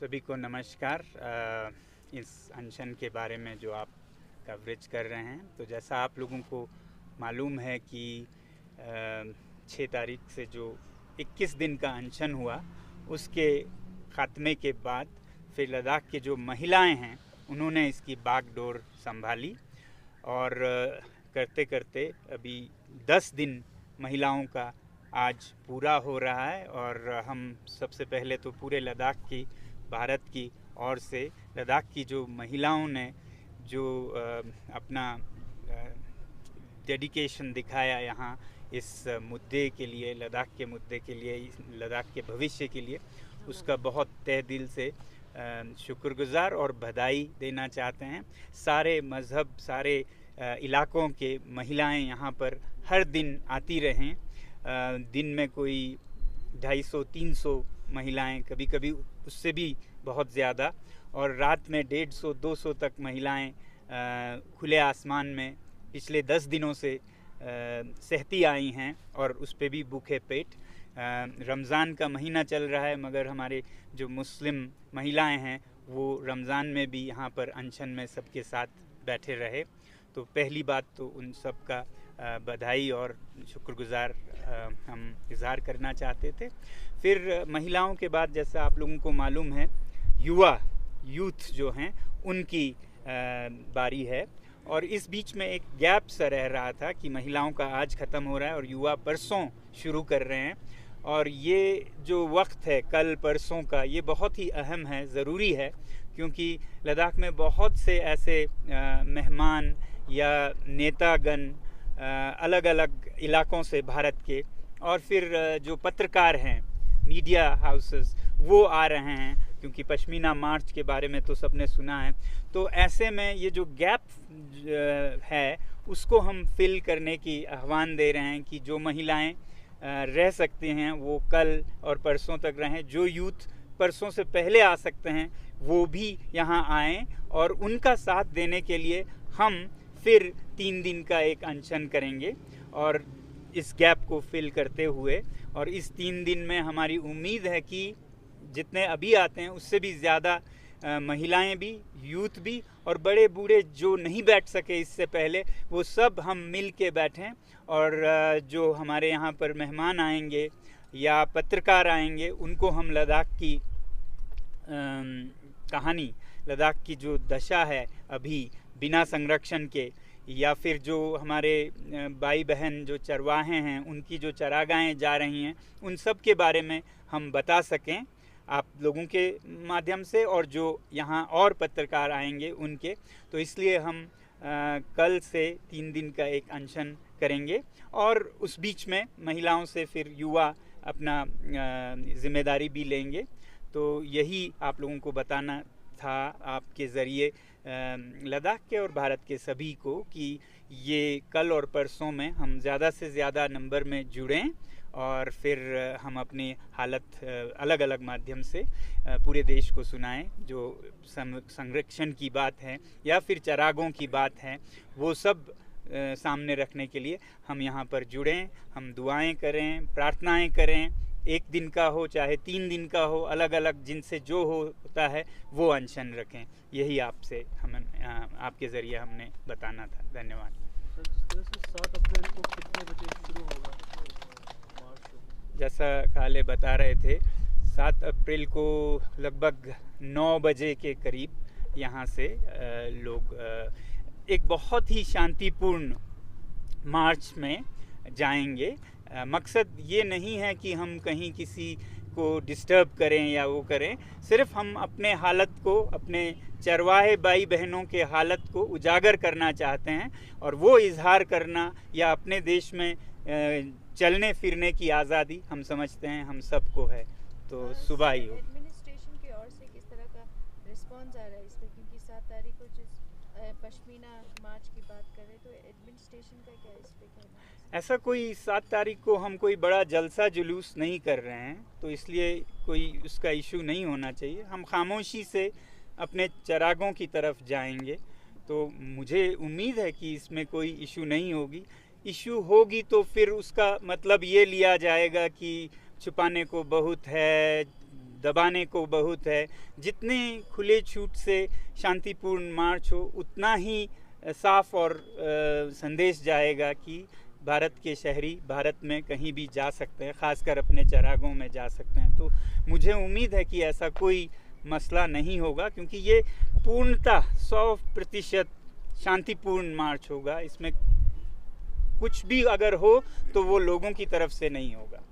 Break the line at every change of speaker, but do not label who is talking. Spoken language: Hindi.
सभी को नमस्कार। इस अनशन के बारे में जो आप कवरेज कर रहे हैं, तो जैसा आप लोगों को मालूम है कि 6 तारीख से जो 21 दिन का अनशन हुआ, उसके ख़ात्मे के बाद फिर लद्दाख के जो महिलाएं हैं उन्होंने इसकी बागडोर संभाली और करते करते अभी 10 दिन महिलाओं का आज पूरा हो रहा है। और हम सबसे पहले तो पूरे लद्दाख की, भारत की ओर से लद्दाख की जो महिलाओं ने जो अपना डेडिकेशन दिखाया यहाँ इस मुद्दे के लिए, लद्दाख के मुद्दे के लिए, लद्दाख के भविष्य के लिए, उसका बहुत तहे दिल से शुक्रगुजार और बधाई देना चाहते हैं। सारे मज़हब, सारे इलाकों के महिलाएं यहाँ पर हर दिन आती रहें। दिन में कोई 250-300 महिलाएं, कभी कभी उससे भी बहुत ज़्यादा, और रात में 150-200 तक महिलाएं खुले आसमान में पिछले 10 दिनों से सहती आई हैं और उस पर भी भूखे पेट। रमज़ान का महीना चल रहा है, मगर हमारे जो मुस्लिम महिलाएं हैं वो रमज़ान में भी यहाँ पर अनशन में सबके साथ बैठे रहे। तो पहली बात तो उन सब का बधाई और शुक्रगुजार हम इजहार करना चाहते थे। फिर महिलाओं के बाद, जैसा आप लोगों को मालूम है, यूथ जो हैं उनकी बारी है। और इस बीच में एक गैप सा रह रहा था कि महिलाओं का आज ख़त्म हो रहा है और युवा परसों शुरू कर रहे हैं। और ये जो वक्त है कल परसों का, ये बहुत ही अहम है, ज़रूरी है, क्योंकि लद्दाख में बहुत से ऐसे मेहमान या नेतागण अलग अलग इलाकों से भारत के, और फिर जो पत्रकार हैं, मीडिया हाउसेस, वो आ रहे हैं, क्योंकि पश्मीना मार्च के बारे में तो सबने सुना है। तो ऐसे में ये जो गैप है उसको हम फिल करने की आह्वान दे रहे हैं कि जो महिलाएं रह सकती हैं वो कल और परसों तक रहें। जो यूथ परसों से पहले आ सकते हैं वो भी यहाँ आएँ, और उनका साथ देने के लिए हम फिर 3 दिन का एक अनशन करेंगे और इस गैप को फिल करते हुए। और इस 3 दिन में हमारी उम्मीद है कि जितने अभी आते हैं उससे भी ज़्यादा महिलाएं भी, यूथ भी, और बड़े बूढ़े जो नहीं बैठ सके इससे पहले, वो सब हम मिल के बैठें। और जो हमारे यहाँ पर मेहमान आएंगे या पत्रकार आएंगे, उनको हम लद्दाख की कहानी, लद्दाख की जो दशा है अभी बिना संरक्षण के, या फिर जो हमारे भाई बहन जो चरवाहे हैं उनकी जो चरागाहें जा रही हैं, उन सब के बारे में हम बता सकें आप लोगों के माध्यम से, और जो यहाँ और पत्रकार आएंगे उनके। तो इसलिए हम कल से 3 दिन का एक अनशन करेंगे, और उस बीच में महिलाओं से फिर युवा अपना जिम्मेदारी भी लेंगे। तो यही आप लोगों को बताना था आपके ज़रिए लद्दाख के और भारत के सभी को कि ये कल और परसों में हम ज़्यादा से ज़्यादा नंबर में जुड़ें, और फिर हम अपनी हालत अलग अलग माध्यम से पूरे देश को सुनाएं। जो संरक्षण की बात है या फिर चरागों की बात है, वो सब सामने रखने के लिए हम यहाँ पर जुड़ें। हम दुआएं करें, प्रार्थनाएं करें, 1 दिन का हो चाहे 3 दिन का हो, अलग अलग जिनसे जो होता है वो अनशन रखें। यही आपसे हम आपके ज़रिए हमने बताना था। धन्यवाद।
सर, 7 अप्रैल को कितने बजे शुरू होगा मार्च?
जैसा काले बता रहे थे, 7 अप्रैल को लगभग 9 बजे के करीब यहाँ से लोग एक बहुत ही शांतिपूर्ण मार्च में जाएंगे। मकसद ये नहीं है कि हम कहीं किसी को डिस्टर्ब करें या वो करें, सिर्फ हम अपने हालत को, अपने चरवाहे भाई बहनों के हालत को उजागर करना चाहते हैं, और वो इजहार करना, या अपने देश में चलने फिरने की आज़ादी हम समझते हैं हम सबको है। तो सुबह ही हो।
एडमिनिस्ट्रेशन की ओर से किस तरह का रिस्पांस आ रहा है इस पर, क्योंकि 7 तारीख को जिस पश्मीना मार्च की बात कर रहे, तो एडमिनिस्ट्रेशन का क्या इस पे कहना है?
ऐसा कोई 7 तारीख को हम कोई बड़ा जलसा जुलूस नहीं कर रहे हैं, तो इसलिए कोई उसका इशू नहीं होना चाहिए। हम खामोशी से अपने चरागों की तरफ जाएंगे, तो मुझे उम्मीद है कि इसमें कोई इशू नहीं होगी। इशू होगी तो फिर उसका मतलब ये लिया जाएगा कि छुपाने को बहुत है, दबाने को बहुत है। जितने खुले छूट से शांतिपूर्ण मार्च हो उतना ही साफ और संदेश जाएगा कि भारत के शहरी भारत में कहीं भी जा सकते हैं, खासकर अपने चरागों में जा सकते हैं। तो मुझे उम्मीद है कि ऐसा कोई मसला नहीं होगा, क्योंकि ये पूर्णतः 100% शांतिपूर्ण मार्च होगा। इसमें कुछ भी अगर हो तो वो लोगों की तरफ से नहीं होगा।